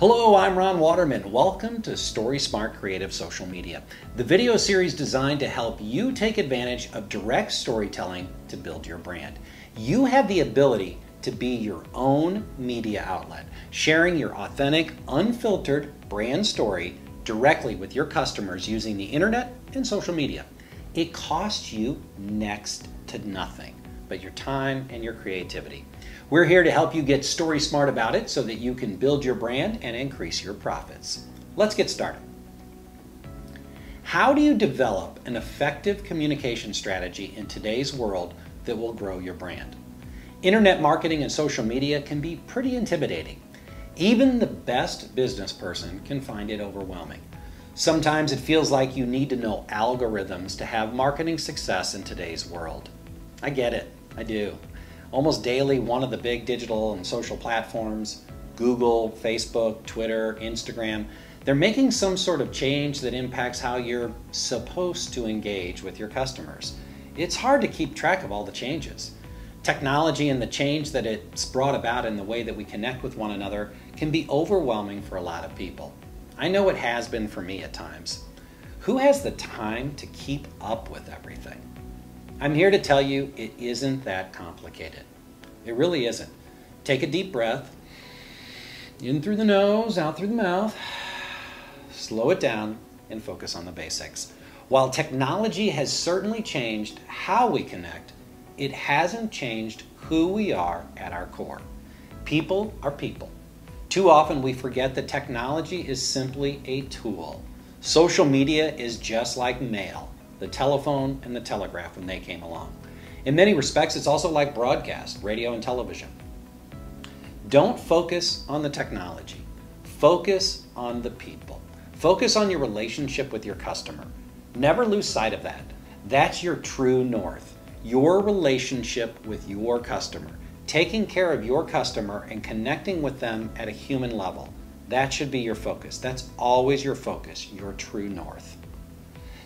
Hello, I'm Ron Waterman. Welcome to StorySMART Creative Social Media, the video series designed to help you take advantage of direct storytelling to build your brand. You have the ability to be your own media outlet, sharing your authentic, unfiltered brand story directly with your customers using the internet and social media. It costs you next to nothing but your time and your creativity. We're here to help you get story smart about it so that you can build your brand and increase your profits. Let's get started. How do you develop an effective communication strategy in today's world that will grow your brand? Internet marketing and social media can be pretty intimidating. Even the best business person can find it overwhelming. Sometimes it feels like you need to know algorithms to have marketing success in today's world. I get it, I do. Almost daily, one of the big digital and social platforms, Google, Facebook, Twitter, Instagram, they're making some sort of change that impacts how you're supposed to engage with your customers. It's hard to keep track of all the changes. Technology and the change that it's brought about in the way that we connect with one another can be overwhelming for a lot of people. I know it has been for me at times. Who has the time to keep up with everything? I'm here to tell you it isn't that complicated. It really isn't. Take a deep breath, in through the nose, out through the mouth, slow it down, and focus on the basics. While technology has certainly changed how we connect, it hasn't changed who we are at our core. People are people. Too often we forget that technology is simply a tool. Social media is just like mail, the telephone and the telegraph when they came along. In many respects, it's also like broadcast, radio and television. Don't focus on the technology. Focus on the people. Focus on your relationship with your customer. Never lose sight of that. That's your true north. Your relationship with your customer. Taking care of your customer and connecting with them at a human level. That should be your focus. That's always your focus, your true north.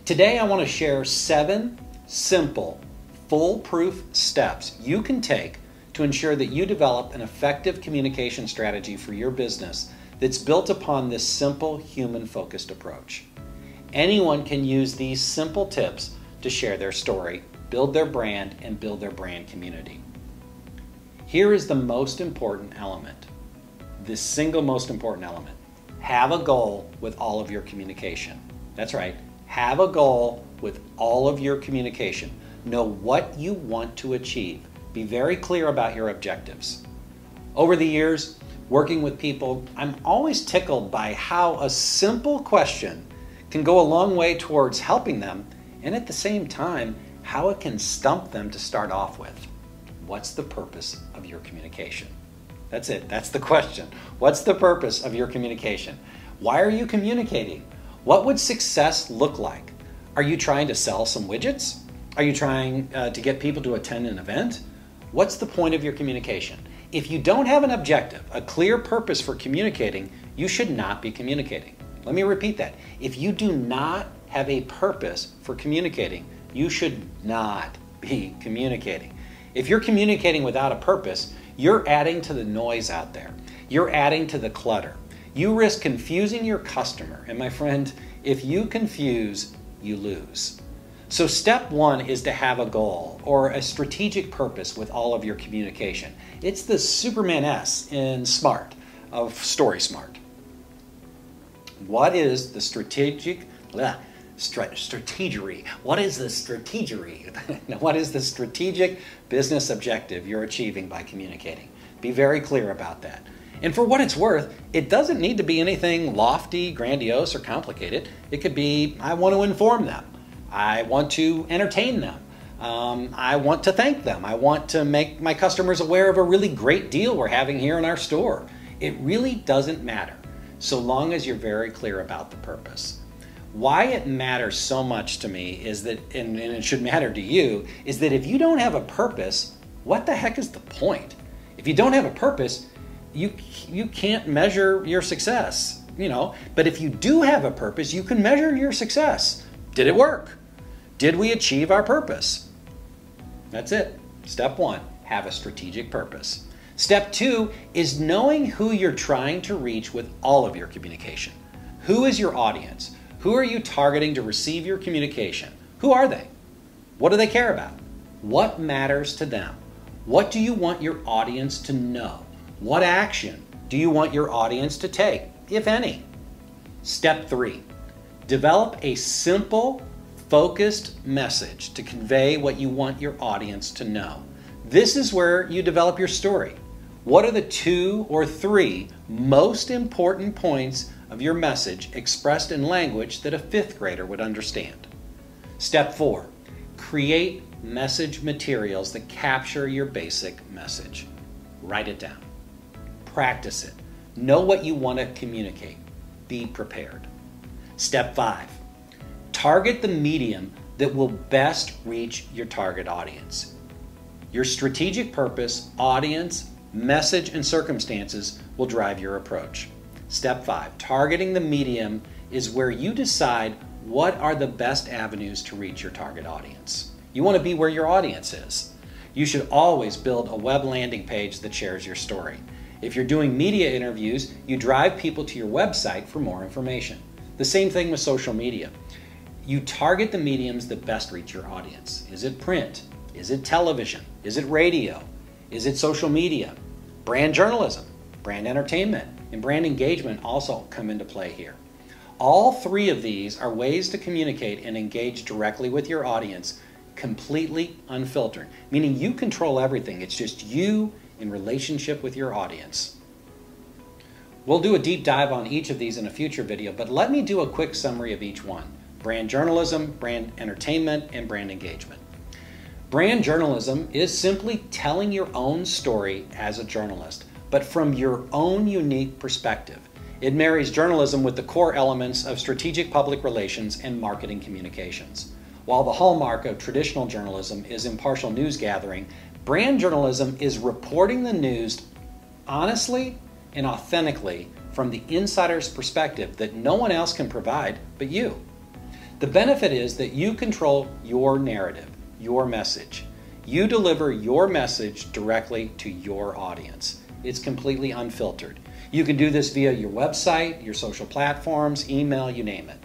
Today I want to share 7 simple, foolproof steps you can take to ensure that you develop an effective communication strategy for your business that's built upon this simple, human-focused approach. Anyone can use these simple tips to share their story, build their brand, and build their brand community. Here is the most important element, the single most important element. Have a goal with all of your communication. That's right. Have a goal with all of your communication. Know what you want to achieve. Be very clear about your objectives. Over the years, working with people, I'm always tickled by how a simple question can go a long way towards helping them, and at the same time, how it can stump them to start off with. What's the purpose of your communication? That's it. That's the question. What's the purpose of your communication? Why are you communicating? What would success look like? Are you trying to sell some widgets? Are you trying to get people to attend an event? What's the point of your communication? If you don't have an objective, a clear purpose for communicating, you should not be communicating. Let me repeat that. If you do not have a purpose for communicating, you should not be communicating. If you're communicating without a purpose, you're adding to the noise out there. You're adding to the clutter. You risk confusing your customer. And my friend, if you confuse, you lose. So step 1 is to have a goal or a strategic purpose with all of your communication. It's the Superman S in SMART of StorySMART. What is the strategery? What is the strategery? What is the strategic business objective you're achieving by communicating? Be very clear about that. And for what it's worth, it doesn't need to be anything lofty, grandiose, or complicated. It could be, I want to inform them. I want to entertain them. I want to thank them. I want to make my customers aware of a really great deal we're having here in our store. It really doesn't matter, so long as you're very clear about the purpose. Why it matters so much to me is that, and it should matter to you, is that if you don't have a purpose, what the heck is the point? If you don't have a purpose, you can't measure your success, but if you do have a purpose, you can measure your success. Did it work? Did we achieve our purpose? That's it. Step 1, have a strategic purpose. Step 2 is knowing who you're trying to reach with all of your communication. Who is your audience? Who are you targeting to receive your communication? Who are they? What do they care about? What matters to them? What do you want your audience to know? What action do you want your audience to take, if any? Step 3, develop a simple, focused message to convey what you want your audience to know. This is where you develop your story. What are the 2 or 3 most important points of your message expressed in language that a 5th grader would understand? Step 4, create message materials that capture your basic message. Write it down. Practice it. Know what you want to communicate. Be prepared. Step 5, target the medium that will best reach your target audience. Your strategic purpose, audience, message, and circumstances will drive your approach. Step 5, targeting the medium is where you decide what are the best avenues to reach your target audience. You want to be where your audience is. You should always build a web landing page that shares your story. If you're doing media interviews, you drive people to your website for more information. The same thing with social media. You target the mediums that best reach your audience. Is it print? Is it television? Is it radio? Is it social media? Brand journalism, brand entertainment, and brand engagement also come into play here. All 3 of these are ways to communicate and engage directly with your audience, completely unfiltered, meaning you control everything. It's just you in relationship with your audience. We'll do a deep dive on each of these in a future video, but let me do a quick summary of each one. Brand journalism, brand entertainment, and brand engagement. Brand journalism is simply telling your own story as a journalist, but from your own unique perspective. It marries journalism with the core elements of strategic public relations and marketing communications. While the hallmark of traditional journalism is impartial news gathering, brand journalism is reporting the news honestly and authentically from the insider's perspective that no one else can provide but you. The benefit is that you control your narrative, your message. You deliver your message directly to your audience. It's completely unfiltered. You can do this via your website, your social platforms, email, you name it.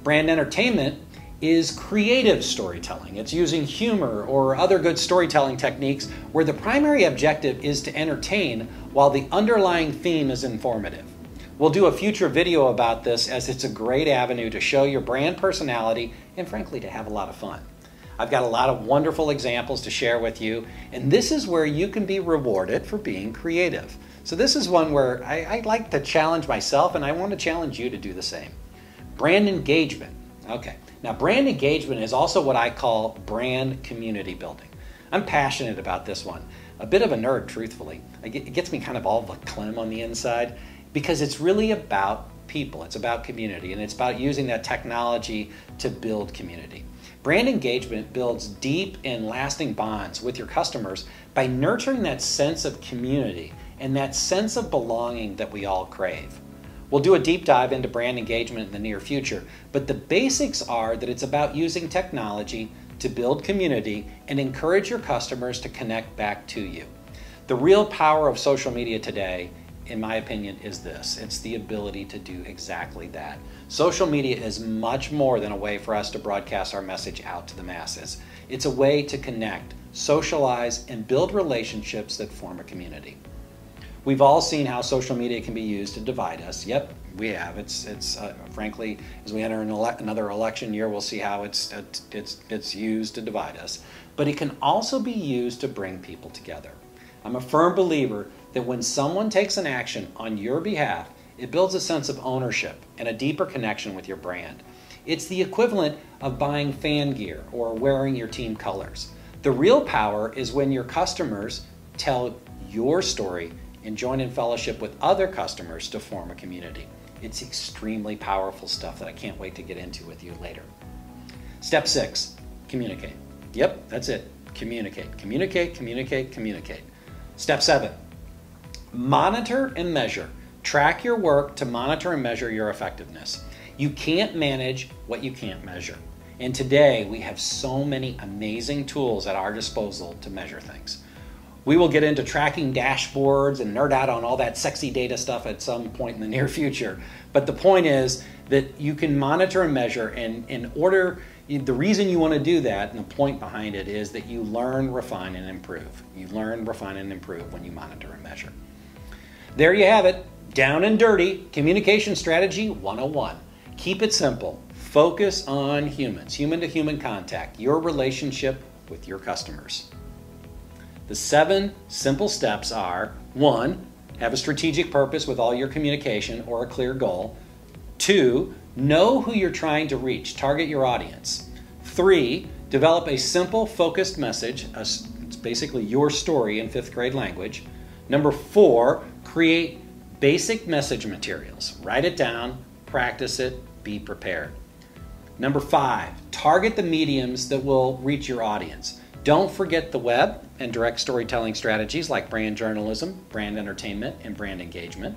Brand entertainment is creative storytelling. It's using humor or other good storytelling techniques where the primary objective is to entertain while the underlying theme is informative. We'll do a future video about this as it's a great avenue to show your brand personality and frankly to have a lot of fun. I've got a lot of wonderful examples to share with you, and this is where you can be rewarded for being creative. So this is one where I like to challenge myself, and I want to challenge you to do the same. Brand engagement. Okay, now brand engagement is also what I call brand community building. I'm passionate about this one. A bit of a nerd, truthfully. It gets me kind of all clem on the inside because it's really about people. It's about community, and it's about using that technology to build community. Brand engagement builds deep and lasting bonds with your customers by nurturing that sense of community and that sense of belonging that we all crave. We'll do a deep dive into brand engagement in the near future, but the basics are that it's about using technology to build community and encourage your customers to connect back to you. The real power of social media today, in my opinion, is this. It's the ability to do exactly that. Social media is much more than a way for us to broadcast our message out to the masses. It's a way to connect, socialize, and build relationships that form a community. We've all seen how social media can be used to divide us. Yep, we have. It's frankly, as we enter another election year, we'll see how it's used to divide us. But it can also be used to bring people together. I'm a firm believer that when someone takes an action on your behalf, it builds a sense of ownership and a deeper connection with your brand. It's the equivalent of buying fan gear or wearing your team colors. The real power is when your customers tell your story and join in fellowship with other customers to form a community. It's extremely powerful stuff that I can't wait to get into with you later. Step 6, communicate. Yep, that's it. Communicate, communicate, communicate, communicate. Step 7, monitor and measure. Track your work to monitor and measure your effectiveness. You can't manage what you can't measure. And today we have so many amazing tools at our disposal to measure things. We will get into tracking dashboards and nerd out on all that sexy data stuff at some point in the near future. But the point is that you can monitor and measure, and the reason you want to do that, and the point behind it, is that you learn, refine, and improve. You learn, refine, and improve when you monitor and measure. There you have it, down and dirty, Communication Strategy 101. Keep it simple. Focus on humans, human-to-human contact, your relationship with your customers. The 7 simple steps are: 1, have a strategic purpose with all your communication or a clear goal. 2, know who you're trying to reach, target your audience. 3, develop a simple, focused message. It's basically your story in 5th grade language. Number 4, create basic message materials. Write it down, practice it, be prepared. Number 5, target the mediums that will reach your audience. Don't forget the web and direct storytelling strategies like brand journalism, brand entertainment, and brand engagement.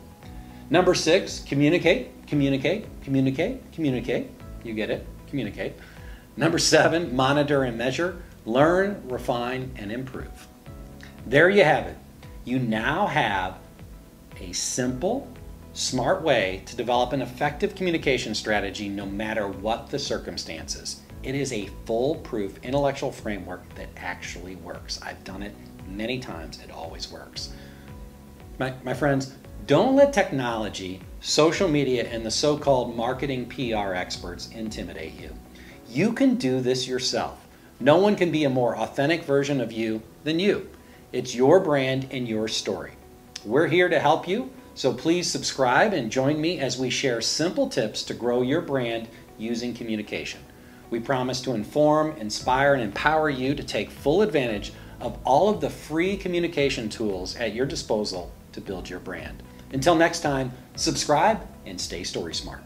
Number 6, communicate, communicate, communicate, communicate. You get it, communicate. Number 7, monitor and measure, learn, refine, and improve. There you have it. You now have a simple, smart way to develop an effective communication strategy no matter what the circumstances. It is a foolproof intellectual framework that actually works. I've done it many times. It always works. My friends, don't let technology, social media, and the so-called marketing PR experts intimidate you. You can do this yourself. No one can be a more authentic version of you than you. It's your brand and your story. We're here to help you, so please subscribe and join me as we share simple tips to grow your brand using communication. We promise to inform, inspire, and empower you to take full advantage of all of the free communication tools at your disposal to build your brand. Until next time, subscribe and stay story smart.